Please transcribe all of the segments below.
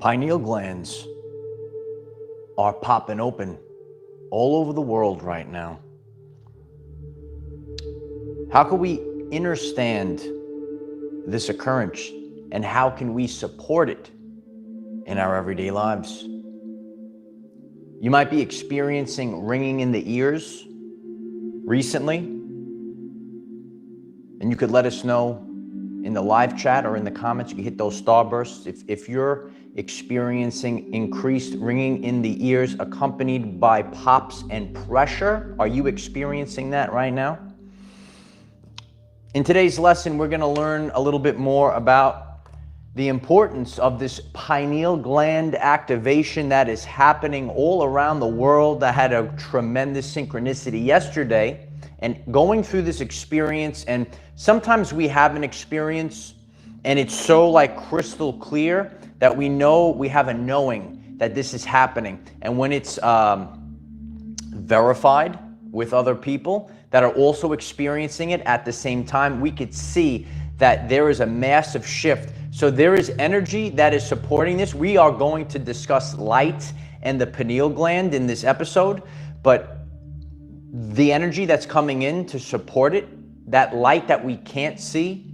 Pineal glands are popping open all over the world right now. How can we understand this occurrence, and how can we support it in our everyday lives? You might be experiencing ringing in the ears recently, and you could let us know in the live chat or in the comments. You can hit those starbursts if you're experiencing increased ringing in the ears accompanied by pops and pressure. Are you experiencing that right now? In today's lesson, we're going to learn a little bit more about the importance of this pineal gland activation that is happening all around the world. I had a tremendous synchronicity yesterday and going through this experience, and sometimes we have an experience and it's so like crystal clear that we know, we have a knowing that this is happening. And when it's verified with other people that are also experiencing it at the same time, we could see that there is a massive shift. So there is energy that is supporting this. We are going to discuss light and the pineal gland in this episode, but the energy that's coming in to support it, that light that we can't see,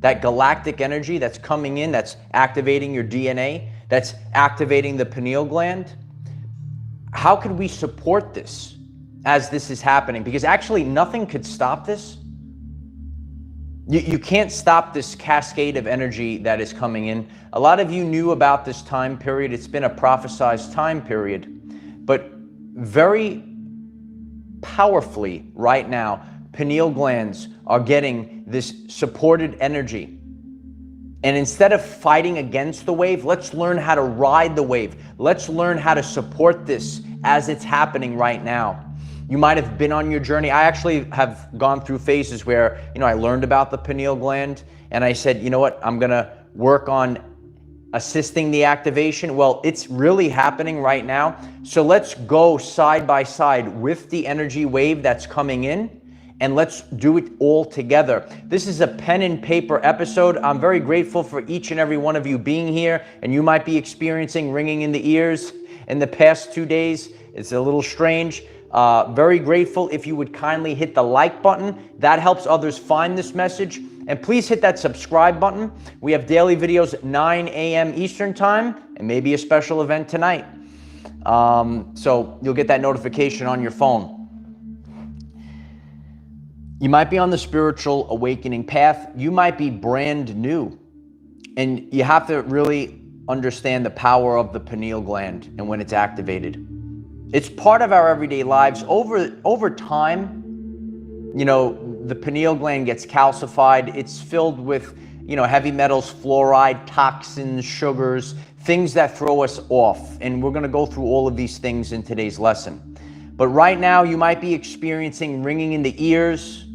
that galactic energy that's coming in, that's activating your DNA, that's activating the pineal gland. How could we support this as this is happening? Because actually nothing could stop this. You can't stop this cascade of energy that is coming in. A lot of you knew about this time period. It's been a prophesized time period, but very powerfully right now, pineal glands are getting this supported energy. And instead of fighting against the wave, let's learn how to ride the wave. Let's learn how to support this as it's happening right now. You might have been on your journey. I actually have gone through phases where, I learned about the pineal gland and I said, you know what, I'm gonna work on assisting the activation. Well, it's really happening right now. So let's go side by side with the energy wave that's coming in, and let's do it all together. This is a pen and paper episode. I'm very grateful for each and every one of you being here, and you might be experiencing ringing in the ears in the past 2 days. It's a little strange. Very grateful if you would kindly hit the like button. That helps others find this message. And please hit that subscribe button. We have daily videos at 9 a.m. Eastern time and maybe a special event tonight. So you'll get that notification on your phone. You might be on the spiritual awakening path. You might be brand new. And you have to really understand the power of the pineal gland and when it's activated. It's part of our everyday lives. Over time, the pineal gland gets calcified. It's filled with, heavy metals, fluoride, toxins, sugars, things that throw us off. And we're going to go through all of these things in today's lesson. But right now, you might be experiencing ringing in the ears.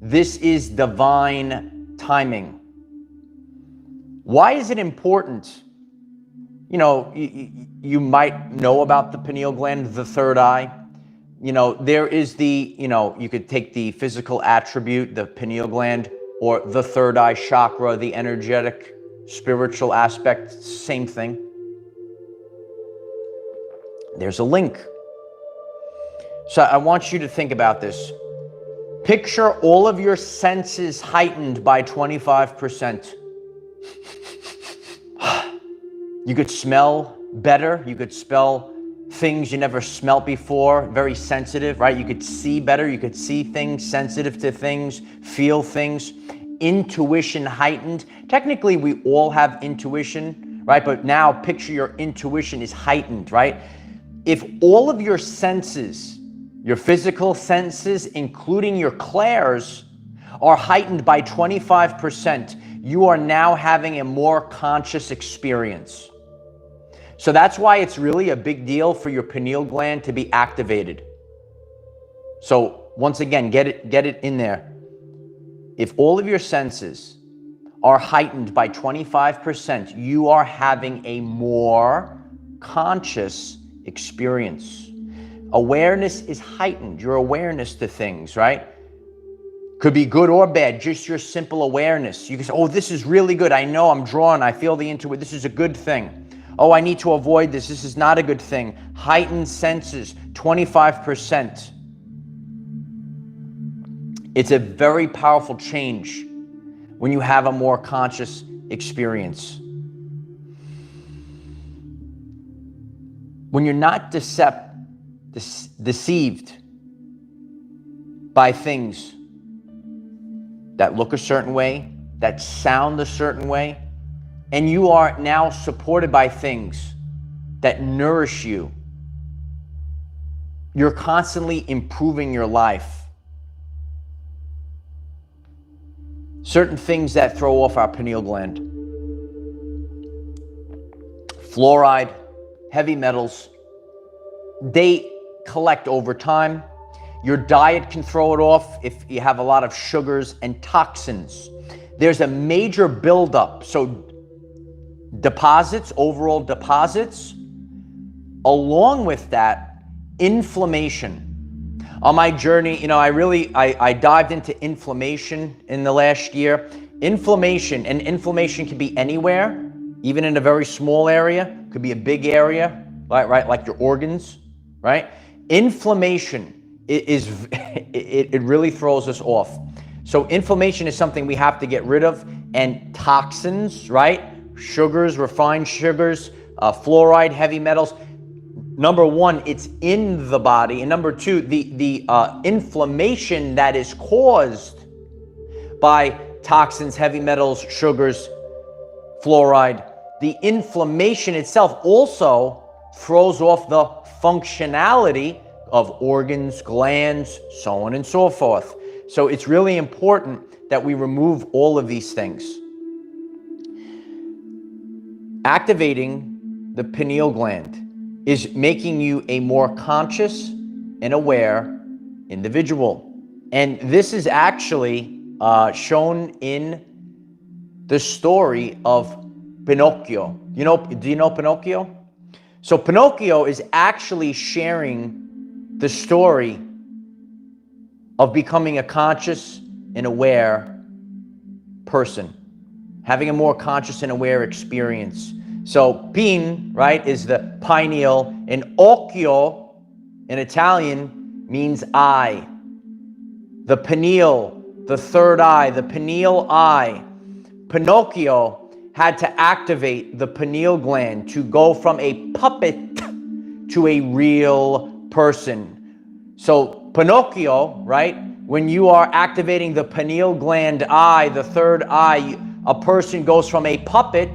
This is divine timing. Why is it important? You might know about the pineal gland, the third eye. There is the, you could take the physical attribute, the pineal gland, or the third eye chakra, the energetic, spiritual aspect, same thing. There's a link. So I want you to think about this. Picture all of your senses heightened by 25%. You could smell better. You could smell things you never smelt before, very sensitive, right? You could see better. You could see things, sensitive to things, feel things. Intuition heightened. Technically, we all have intuition, right? But now picture your intuition is heightened, right? If all of your senses, your physical senses, including your clairs, are heightened by 25%, you are now having a more conscious experience. So that's why it's really a big deal for your pineal gland to be activated. So once again, get it in there. If all of your senses are heightened by 25%, you are having a more conscious experience. Awareness is heightened, your awareness to things, right? Could be good or bad, just your simple awareness. You can say, oh, this is really good. I know I'm drawn. I feel the intuition. This is a good thing. Oh, I need to avoid this. This is not a good thing. Heightened senses, 25%. It's a very powerful change when you have a more conscious experience. When you're not deceived by things that look a certain way, that sound a certain way, and you are now supported by things that nourish you, you're constantly improving your life. Certain things that throw off our pineal gland: fluoride, heavy metals, they collect over time. Your diet can throw it off if you have a lot of sugars and toxins. There's a major buildup. So deposits, overall deposits, along with that, inflammation. On my journey, I dived into inflammation in the last year. Inflammation can be anywhere, even in a very small area, could be a big area, right? Like your organs, right? Inflammation it really throws us off. So inflammation is something we have to get rid of, and toxins, right? Sugars, refined sugars, fluoride, heavy metals. Number one, it's in the body, and number two, the inflammation that is caused by toxins, heavy metals, sugars, fluoride, the inflammation itself also throws off the functionality of organs, glands, so on and so forth. So it's really important that we remove all of these things. Activating the pineal gland is making you a more conscious and aware individual. And this is actually shown in the story of Pinocchio. Do you know Pinocchio? So Pinocchio is actually sharing the story of becoming a conscious and aware person, having a more conscious and aware experience. So pin, right, is the pineal, and occhio in Italian means eye. The pineal, the third eye, the pineal eye. Pinocchio had to activate the pineal gland to go from a puppet to a real person. So Pinocchio, right, when you are activating the pineal gland eye, the third eye, a person goes from a puppet,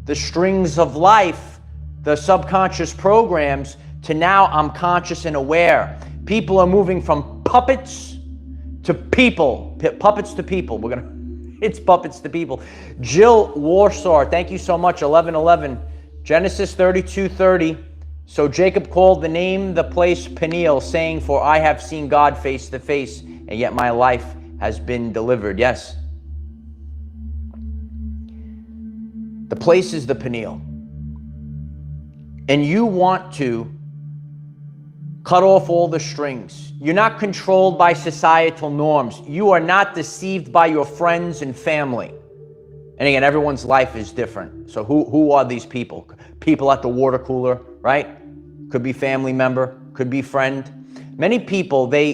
the strings of life, the subconscious programs, to now I'm conscious and aware. People are moving from puppets to people. Puppets to people. It's puppets to people. Jill Warsaw, thank you so much. 1111. Genesis 32:30. So Jacob called the name the place Peniel, saying, for I have seen God face to face, and yet my life has been delivered. Yes. The place is the pineal. And you want to cut off all the strings. You're not controlled by societal norms. You are not deceived by your friends and family. And again, everyone's life is different. So who are these people? People at the water cooler, right? Could be family member, could be friend. Many people, they're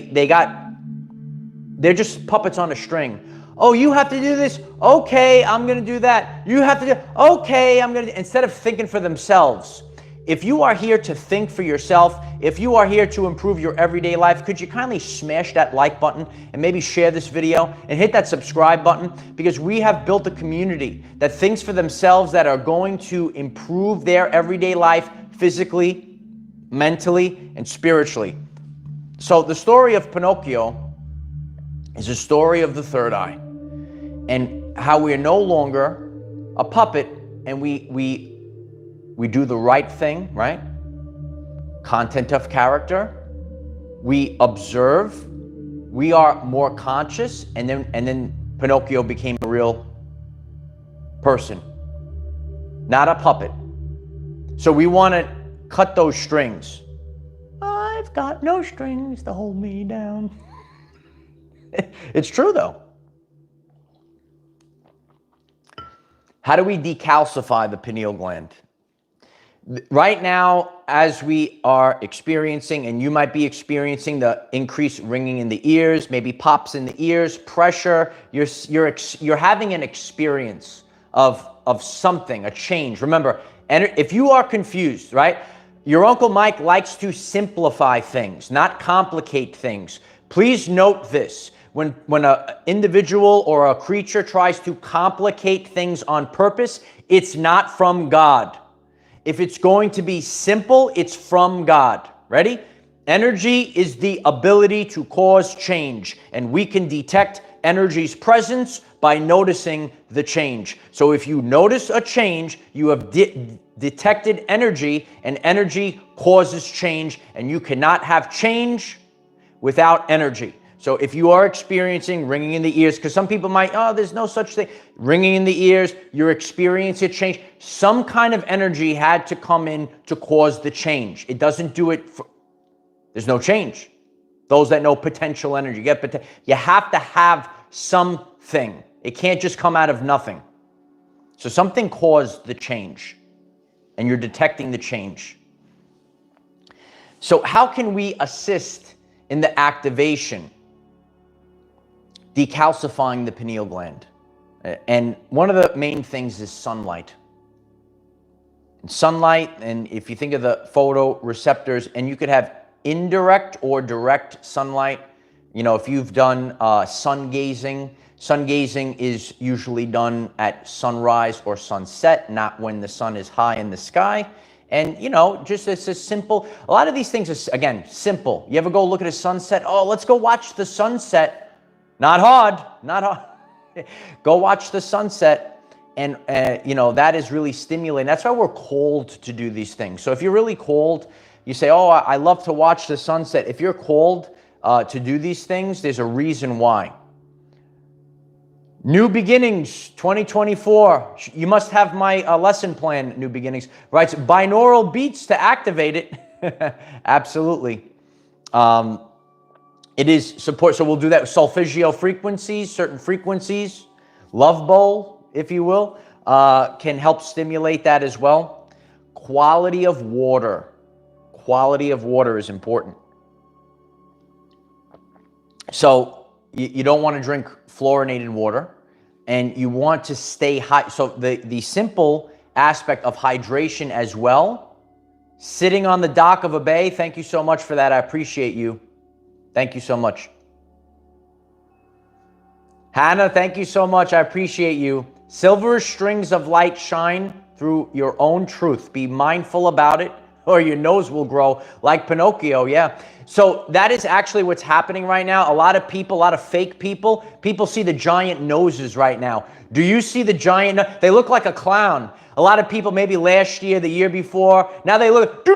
just puppets on a string. Oh, you have to do this. Okay, I'm going to do that. You have to do, okay, I'm going to, instead of thinking for themselves. If you are here to think for yourself, if you are here to improve your everyday life, could you kindly smash that like button and maybe share this video and hit that subscribe button? Because we have built a community that thinks for themselves, that are going to improve their everyday life physically, mentally, and spiritually. So the story of Pinocchio is a story of the third eye, and how we are no longer a puppet, and we do the right thing, right? Content of character. We observe. We are more conscious, and then Pinocchio became a real person, not a puppet. So we want to cut those strings. I've got no strings to hold me down. It's true though. How do we decalcify the pineal gland? Right now, as we are experiencing, and you might be experiencing the increased ringing in the ears, maybe pops in the ears, pressure, you're having an experience of something, a change. Remember, and if you are confused, right? Your Uncle Mike likes to simplify things, not complicate things. Please note this. When an individual or a creature tries to complicate things on purpose, it's not from God. If it's going to be simple, it's from God. Ready? Energy is the ability to cause change, and we can detect energy's presence by noticing the change. So if you notice a change, you have detected energy, and energy causes change, and you cannot have change without energy. So if you are experiencing ringing in the ears, because some people might, oh, there's no such thing, ringing in the ears, you're experiencing a change, some kind of energy had to come in to cause the change. It doesn't do it, there's no change. Those that know potential energy, you have to have something. It can't just come out of nothing. So something caused the change, and you're detecting the change. So how can we assist in the activation? Decalcifying the pineal gland. And one of the main things is sunlight. And sunlight, and if you think of the photoreceptors, and you could have indirect or direct sunlight. You know, if you've done sun gazing is usually done at sunrise or sunset, not when the sun is high in the sky. And, you know, just it's a simple, a lot of these things are, again, simple. You ever go look at a sunset? Oh, let's go watch the sunset. Not hard, not hard. Go watch the sunset, and you know, that is really stimulating. That's why we're called to do these things. So if you're really cold, you say, oh, I love to watch the sunset. If you're called to do these things, there's a reason why. New Beginnings 2024. You must have my lesson plan, New Beginnings. Right, so binaural beats to activate it. Absolutely. It is support, so we'll do that with solfeggio frequencies, certain frequencies, love bowl, if you will, can help stimulate that as well. Quality of water. Quality of water is important. So you don't want to drink fluorinated water, and you want to stay high. So the simple aspect of hydration as well, sitting on the dock of a bay, thank you so much for that, I appreciate you. Thank you so much. Hannah, thank you so much. I appreciate you. Silver strings of light shine through your own truth. Be mindful about it, or your nose will grow like Pinocchio. Yeah. So that is actually what's happening right now. A lot of people, a lot of fake people see the giant noses right now. Do you see the giant? They look like a clown. A lot of people, maybe last year, the year before, now they look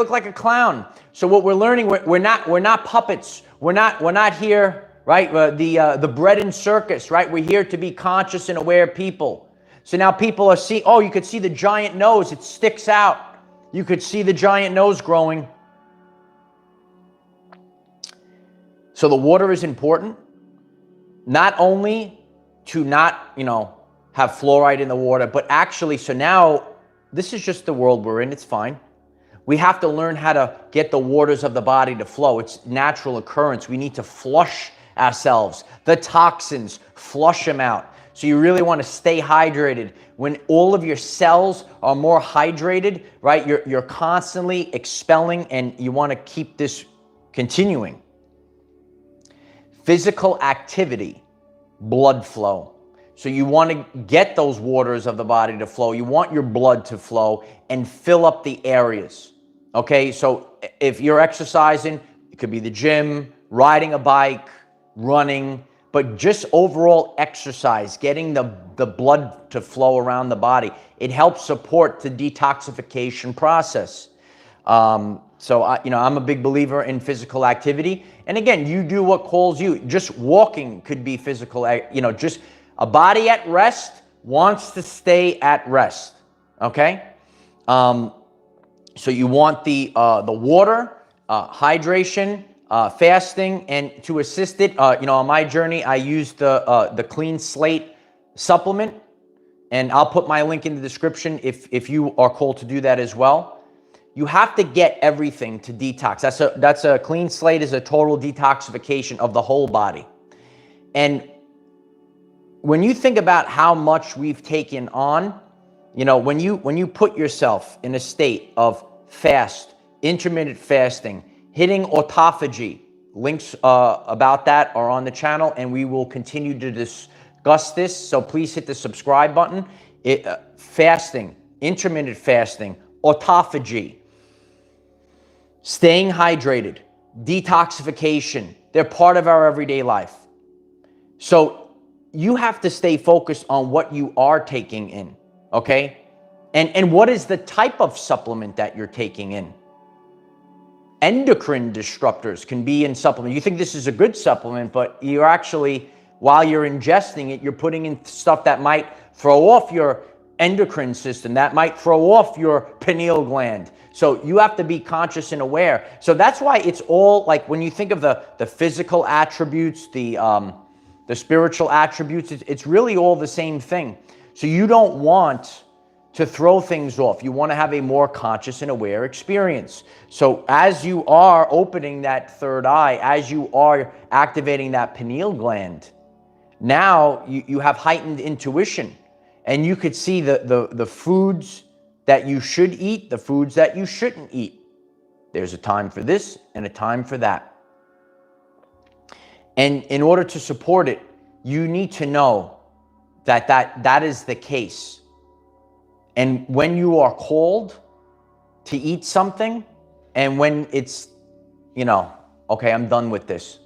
like a clown. So what we're learning, we're not puppets. We're not here, right? The bread and circus, right? We're here to be conscious and aware people. So now people are seeing, oh, you could see the giant nose. It sticks out. You could see the giant nose growing. So the water is important, not only to not, have fluoride in the water, but actually, so now this is just the world we're in. It's fine. We have to learn how to get the waters of the body to flow. It's natural occurrence. We need to flush ourselves. The toxins, flush them out. So you really want to stay hydrated. When all of your cells are more hydrated, right, you're constantly expelling, and you want to keep this continuing. Physical activity, blood flow. So you want to get those waters of the body to flow. You want your blood to flow and fill up the areas. Okay, so if you're exercising, it could be the gym, riding a bike, running, but just overall exercise, getting the blood to flow around the body. It helps support the detoxification process. So I'm a big believer in physical activity. And again, you do what calls you. Just walking could be physical, just a body at rest wants to stay at rest, okay? So you want the water, hydration, fasting, and to assist it, on my journey, I used the Clean Slate supplement and I'll put my link in the description if you are called to do that as well. You have to get everything to detox. That's a clean slate, is a total detoxification of the whole body. And when you think about how much we've taken on, you know, when you put yourself in a state of fast, intermittent fasting, hitting autophagy, links about that are on the channel, and we will continue to discuss this. So please hit the subscribe button. Fasting, intermittent fasting, autophagy, staying hydrated, detoxification, they're part of our everyday life. So you have to stay focused on what you are taking in, okay? And what is the type of supplement that you're taking in? Endocrine disruptors can be in supplement. You think this is a good supplement, but you're actually, while you're ingesting it, you're putting in stuff that might throw off your endocrine system, that might throw off your pineal gland. So you have to be conscious and aware. So that's why it's all, like, when you think of the physical attributes, the spiritual attributes, it's really all the same thing. So you don't want to throw things off. You want to have a more conscious and aware experience. So as you are opening that third eye, as you are activating that pineal gland, now you have heightened intuition, and you could see the foods that you should eat, the foods that you shouldn't eat. There's a time for this and a time for that. And in order to support it, you need to know that is the case. And when you are called to eat something, and when it's, you know, okay, I'm done with this.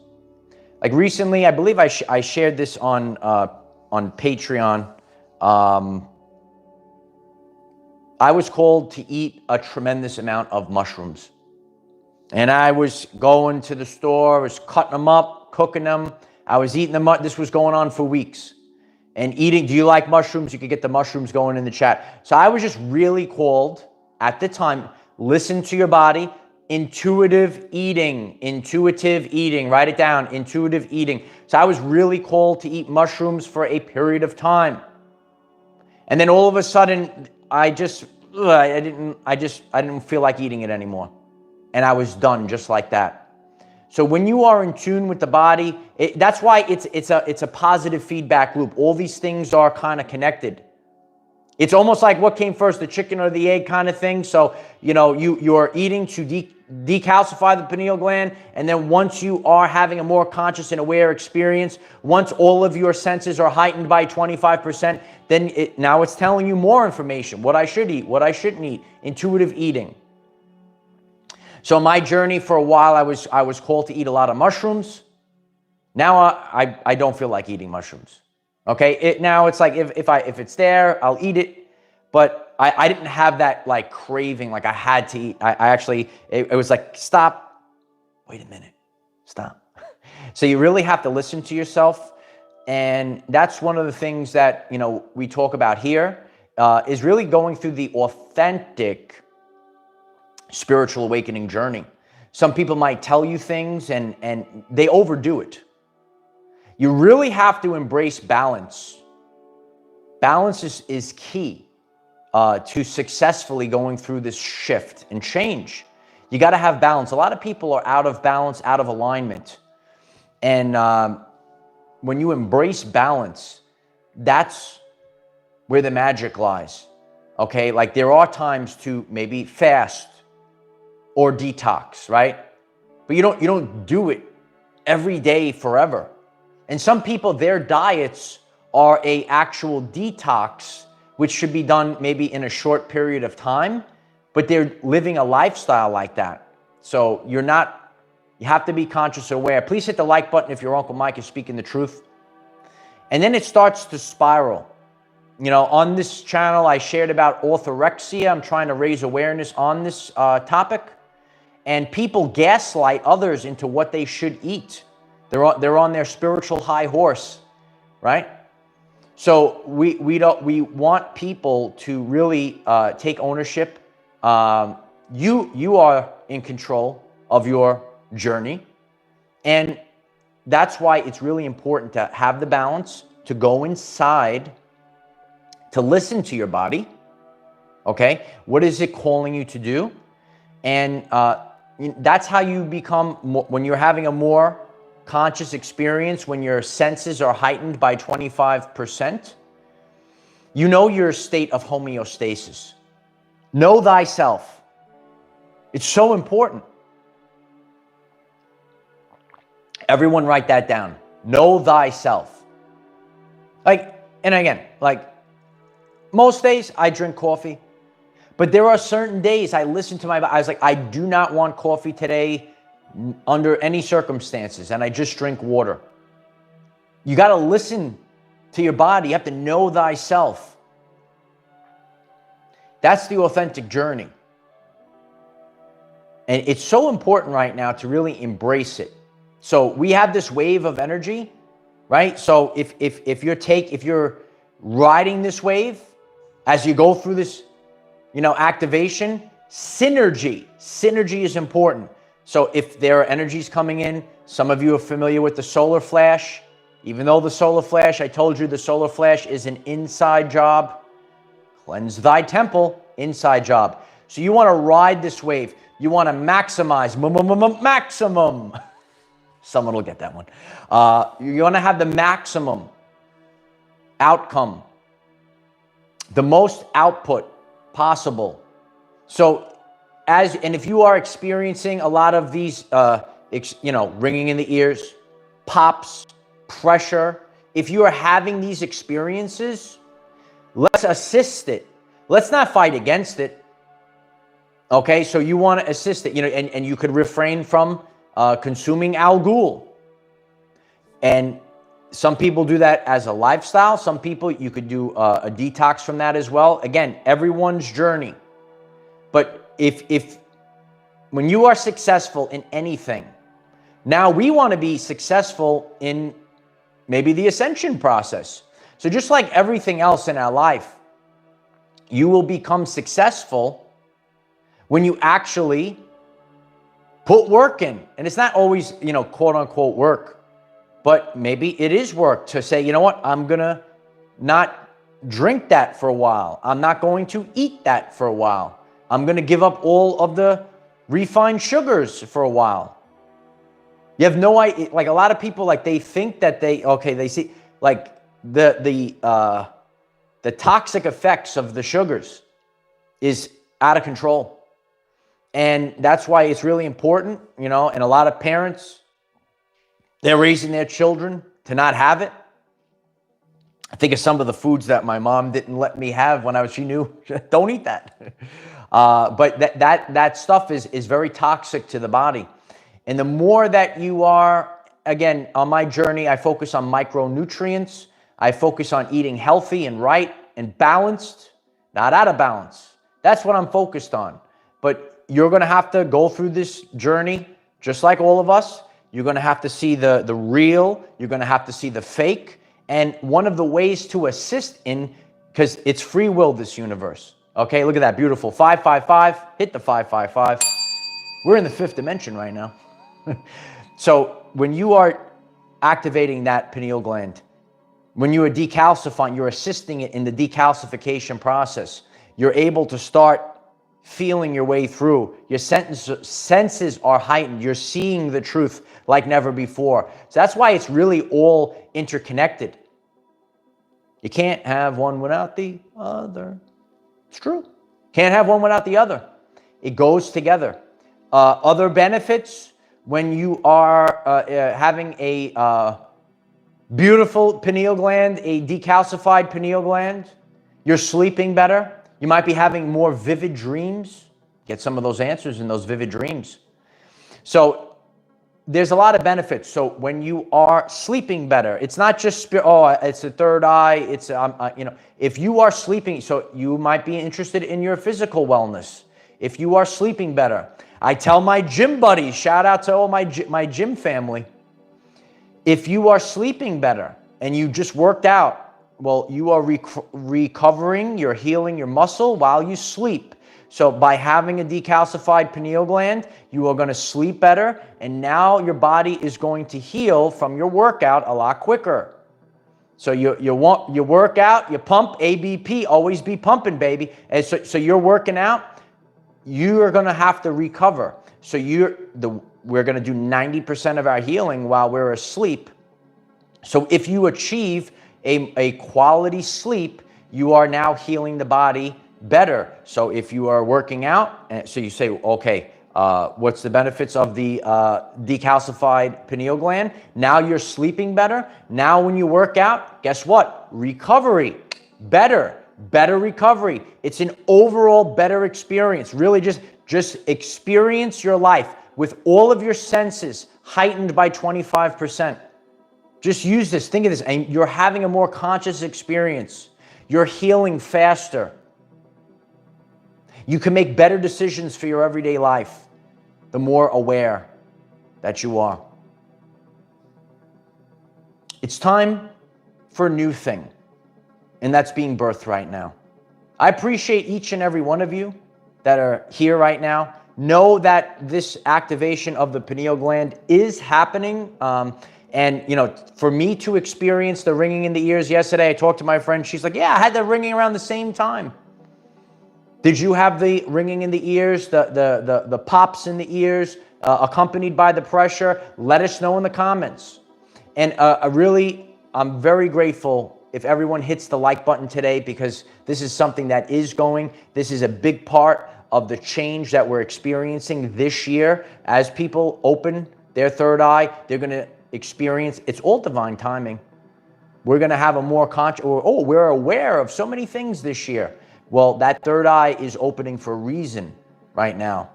Like recently, I believe I shared this on Patreon. I was called to eat a tremendous amount of mushrooms. And I was going to the store, I was cutting them up, cooking them. I was eating them up. This was going on for weeks. And eating, do you like mushrooms? You could get the mushrooms going in the chat. So I was just really called at the time, listen to your body, intuitive eating, write it down, intuitive eating. So I was really called to eat mushrooms for a period of time. And then all of a sudden, I didn't feel like eating it anymore. And I was done just like that. So when you are in tune with the body, that's why it's a positive feedback loop. All these things are kind of connected. It's almost like what came first, the chicken or the egg kind of thing. So, you know, you're eating to decalcify the pineal gland, and then once you are having a more conscious and aware experience, once all of your senses are heightened by 25%, then now it's telling you more information, what I should eat, what I shouldn't eat, intuitive eating. So my journey, for a while, I was called to eat a lot of mushrooms. Now I don't feel like eating mushrooms. Okay, now it's like if it's there, I'll eat it. But I didn't have that like craving, like I had to eat. I actually, it was like, stop, wait a minute, stop. So you really have to listen to yourself. And that's one of the things that, you know, we talk about here, is really going through the authentic spiritual awakening journey. Some people might tell you things and they overdo it. You really have to embrace balance. Balance is key to successfully going through this shift and change. You got to have balance. A lot of people are out of balance, out of alignment. And when you embrace balance, that's where the magic lies. Okay, like there are times to maybe fast or detox, right? But you don't do it every day forever. And some people, their diets are a actual detox, which should be done maybe in a short period of time, but they're living a lifestyle like that. So you have to be conscious and aware. Please hit the like button if your Uncle Mike is speaking the truth. And then it starts to spiral. You know, on this channel, I shared about orthorexia. I'm trying to raise awareness on this topic. And people gaslight others into what they should eat. They're on their spiritual high horse, right? So we want people to really take ownership. You are in control of your journey, and that's why it's really important to have the balance, to go inside, to listen to your body. Okay, what is it calling you to do? And that's how you become, when you're having a more conscious experience, when your senses are heightened by 25%, you know your state of homeostasis. Know thyself. It's so important. Everyone write that down. Know thyself. And again, most days I drink coffee, but there are certain days I listen to my body. I was like, I do not want coffee today under any circumstances, and I just drink water. You got to listen to your body. You have to know thyself. That's the authentic journey. And it's so important right now to really embrace it. So we have this wave of energy, right? So if you're riding this wave as you go through this, activation, synergy is important. So if there are energies coming in, some of you are familiar with the solar flash. Even though the solar flash, I told you the solar flash is an inside job. Cleanse thy temple, inside job. So you want to ride this wave. You want to maximize, maximum. Someone will get that one. You want to have the maximum outcome, the most output possible. So and if you are experiencing a lot of these, ringing in the ears, pops, pressure, if you are having these experiences, let's assist it. Let's not fight against it. Okay, so you want to assist it, and you could refrain from consuming alcohol. And some people do that as a lifestyle. Some people, you could do a detox from that as well. Again, everyone's journey. But when you are successful in anything, now we want to be successful in maybe the ascension process. So just like everything else in our life, you will become successful when you actually put work in. And it's not always, quote unquote work, but maybe it is work to say, you know what, I'm going to not drink that for a while. I'm not going to eat that for a while. I'm going to give up all of the refined sugars for a while. You have no idea, a lot of people, they think that they see, the toxic effects of the sugars is out of control. And that's why it's really important, and a lot of parents, they're raising their children to not have it. I think of some of the foods that my mom didn't let me have when she knew, don't eat that. But that stuff is very toxic to the body. And the more that you are, again, on my journey, I focus on micronutrients. I focus on eating healthy and right and balanced, not out of balance. That's what I'm focused on. But you're going to have to go through this journey, just like all of us. You're going to have to see the real. You're going to have to see the fake. And one of the ways to assist because it's free will, this universe. Okay, look at that, beautiful. 555, hit the 555. We're in the fifth dimension right now. So when you are activating that pineal gland, when you are decalcifying, you're assisting it in the decalcification process. You're able to start feeling your way through. Your senses are heightened. You're seeing the truth like never before. So that's why it's really all interconnected. You can't have one without the other. It's true. Can't have one without the other. It goes together. Other benefits, when you are having a beautiful pineal gland, a decalcified pineal gland, you're sleeping better. You might be having more vivid dreams. Get some of those answers in those vivid dreams. So there's a lot of benefits. So when you are sleeping better, it's not just, it's the third eye. It's, if you are sleeping, so you might be interested in your physical wellness. If you are sleeping better, I tell my gym buddies, shout out to all my gym family. If you are sleeping better and you just worked out, well, you are recovering, you're healing your muscle while you sleep. So by having a decalcified pineal gland, you are going to sleep better, and now your body is going to heal from your workout a lot quicker. So you work out, you pump, ABP, always be pumping, baby. And so you're working out, you are going to have to recover. So we're going to do 90% of our healing while we're asleep. So if you achieve a quality sleep, you are now healing the body better. So if you are working out, so you say, okay, what's the benefits of the decalcified pineal gland? Now you're sleeping better. Now when you work out, guess what? Recovery, better recovery. It's an overall better experience. Really just experience your life with all of your senses heightened by 25%. Just use this, think of this, and you're having a more conscious experience. You're healing faster. You can make better decisions for your everyday life the more aware that you are. It's time for a new thing, and that's being birthed right now. I appreciate each and every one of you that are here right now. Know that this activation of the pineal gland is happening. And, you know, for me to experience the ringing in the ears yesterday, I talked to my friend. She's like, yeah, I had the ringing around the same time. Did you have the ringing in the ears, the pops in the ears, accompanied by the pressure? Let us know in the comments. And I'm very grateful if everyone hits the like button today, because this is something that is going. This is a big part of the change that we're experiencing this year. As people open their third eye, they're going to experience, it's all divine timing. We're going to have a more conscious, we're aware of so many things this year. Well, that third eye is opening for a reason right now.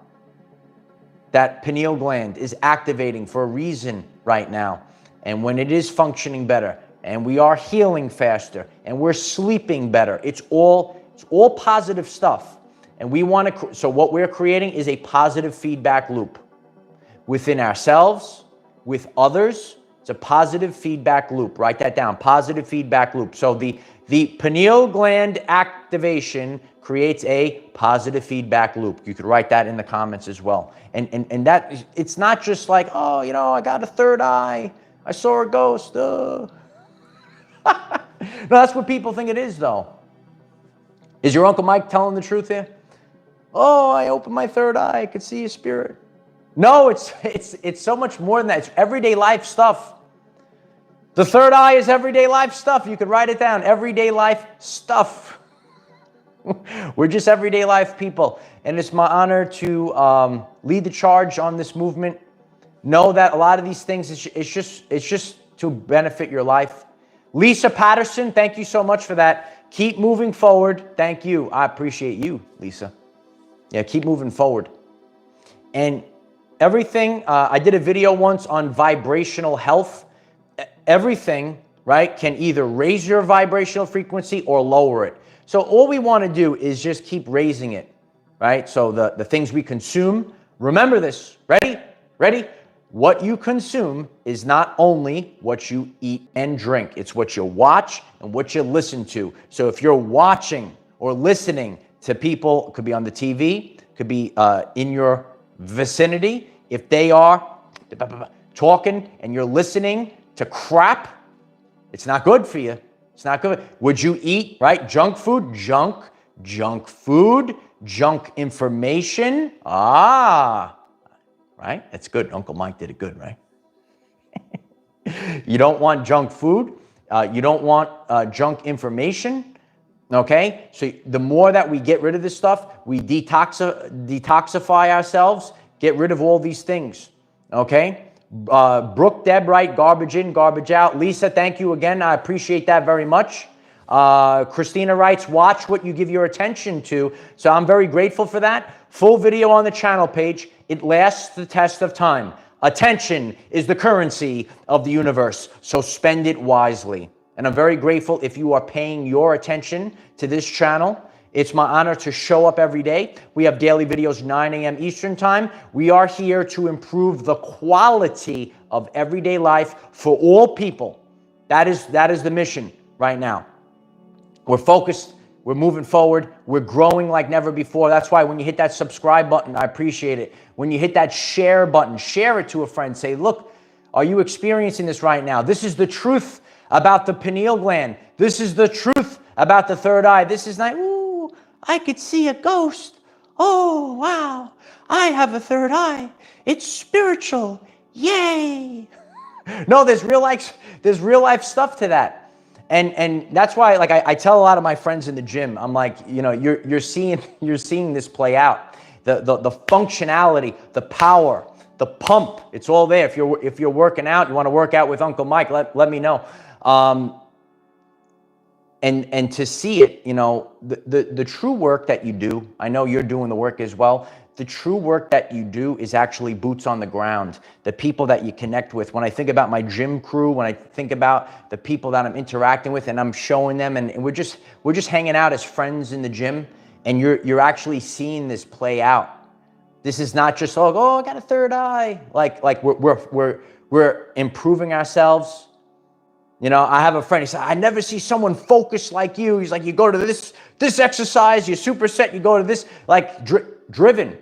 That pineal gland is activating for a reason right now. And when it is functioning better, and we are healing faster, and we're sleeping better, it's all positive stuff. And we want to, so what we're creating is a positive feedback loop within ourselves, with others. It's a positive feedback loop. Write that down, positive feedback loop. So the pineal gland activation creates a positive feedback loop. You could write that in the comments as well. And that, it's not just like, oh, you know, I got a third eye, I saw a ghost. No, that's what people think it is, though. Is your Uncle Mike telling the truth here? Oh, I opened my third eye, I could see a spirit. No, it's so much more than that. It's everyday life stuff. The third eye is everyday life stuff. You could write it down. Everyday life stuff. We're just everyday life people. And it's my honor to lead the charge on this movement. Know that a lot of these things, it's just to benefit your life. Lisa Patterson, thank you so much for that. Keep moving forward. Thank you. I appreciate you, Lisa. Yeah, keep moving forward. And everything, I did a video once on vibrational health. Everything, right, can either raise your vibrational frequency or lower it. So all we want to do is just keep raising it, right? So the things we consume, remember this, ready? Ready? What you consume is not only what you eat and drink. It's what you watch and what you listen to. So if you're watching or listening to people, it could be on the TV, could be in your vicinity, if they are talking and you're listening to crap, it's not good for you. It's not good. Would you eat, right? Junk food, junk food, junk information. Right? That's good. Uncle Mike did it good, right? You don't want junk food. You don't want junk information. Okay? So the more that we get rid of this stuff, we detoxify ourselves, get rid of all these things. Okay? Brooke, Deb, right? Garbage in, garbage out. Lisa, thank you again. I appreciate that very much. Christina writes, watch what you give your attention to. So I'm very grateful for that. Full video on the channel page. It lasts the test of time. Attention is the currency of the universe, so spend it wisely. And I'm very grateful if you are paying your attention to this channel. It's my honor to show up every day. We have daily videos, 9 a.m. Eastern time. We are here to improve the quality of everyday life for all people. That is the mission right now. We're focused. We're moving forward. We're growing like never before. That's why when you hit that subscribe button, I appreciate it. When you hit that share button, share it to a friend. Say, look, are you experiencing this right now? This is the truth about the pineal gland. This is the truth about the third eye. This is not, ooh, I could see a ghost. Oh, wow. I have a third eye. It's spiritual. Yay. No, there's real life stuff to that. And that's why, like, I tell a lot of my friends in the gym, I'm like, you know, you're seeing this play out. The functionality, the power, the pump, it's all there. If you're working out, you want to work out with Uncle Mike, let me know. And to see it, you know, the true work that you do, I know you're doing the work as well. The true work that you do is actually boots on the ground, the people that you connect with. When I think about my gym crew, when I think about the people that I'm interacting with and I'm showing them, and we're just hanging out as friends in the gym, and you're actually seeing this play out. This is not just, oh, I got a third eye. Like we're improving ourselves. You know, I have a friend, he said, I never see someone focused like you. He's like, you go to this exercise, you superset, you go to this, like driven.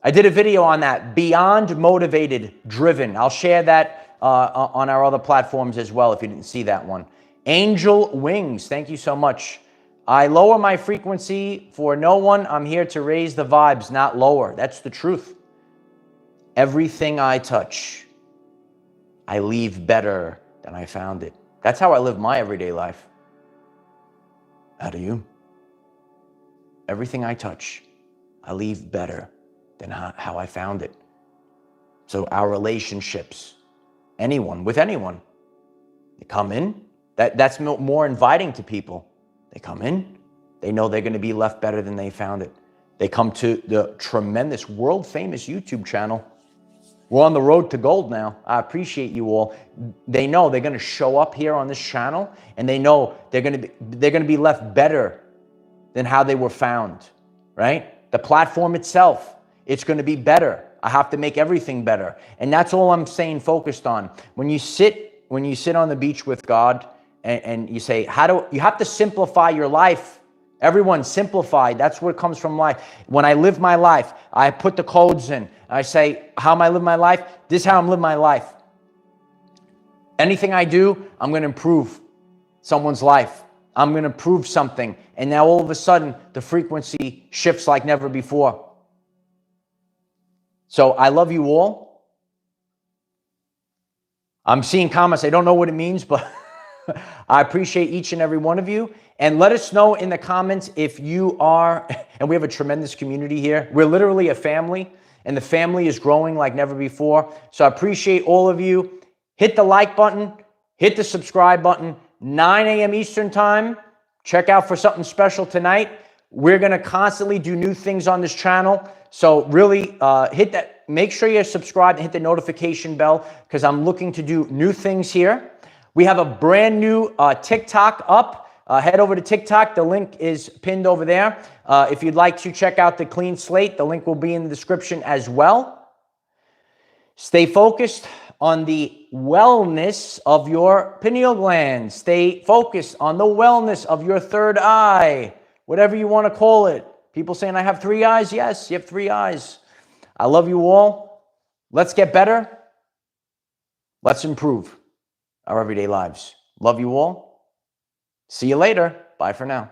I did a video on that, beyond motivated, driven. I'll share that on our other platforms as well if you didn't see that one. Angel Wings, thank you so much. I lower my frequency for no one. I'm here to raise the vibes, not lower. That's the truth. Everything I touch, I leave better than I found it. That's how I live my everyday life. How do you? Everything I touch, I leave better than how I found it. So our relationships, with anyone, they come in, that's more inviting to people. They come in, they know they're going to be left better than they found it. They come to the tremendous, world famous YouTube channel. We're on the road to gold now. I appreciate you all. They know they're going to show up here on this channel, and they know they're going to be left better than how they were found, right? The platform itself, it's going to be better. I have to make everything better. And that's all I'm staying focused on. When you sit on the beach with God and you say, you have to simplify your life. Everyone simplify. That's what comes from life. When I live my life, I put the codes in. I say, how am I living my life? This is how I'm living my life. Anything I do, I'm going to improve someone's life. I'm going to prove something. And now all of a sudden, the frequency shifts like never before. So I love you all. I'm seeing comments. I don't know what it means, but I appreciate each and every one of you. And let us know in the comments if you are, and we have a tremendous community here. We're literally a family, and the family is growing like never before. So I appreciate all of you. Hit the like button, hit the subscribe button, 9 a.m. Eastern time. Check out for something special tonight. We're going to constantly do new things on this channel. So really hit that. Make sure you're subscribed and hit the notification bell, because I'm looking to do new things here. We have a brand new TikTok up. Head over to TikTok. The link is pinned over there. If you'd like to check out the Clean Slate, the link will be in the description as well. Stay focused on the wellness of your pineal gland. Stay focused on the wellness of your third eye, whatever you want to call it. People saying, I have 3 eyes. Yes, you have 3 eyes. I love you all. Let's get better. Let's improve our everyday lives. Love you all. See you later. Bye for now.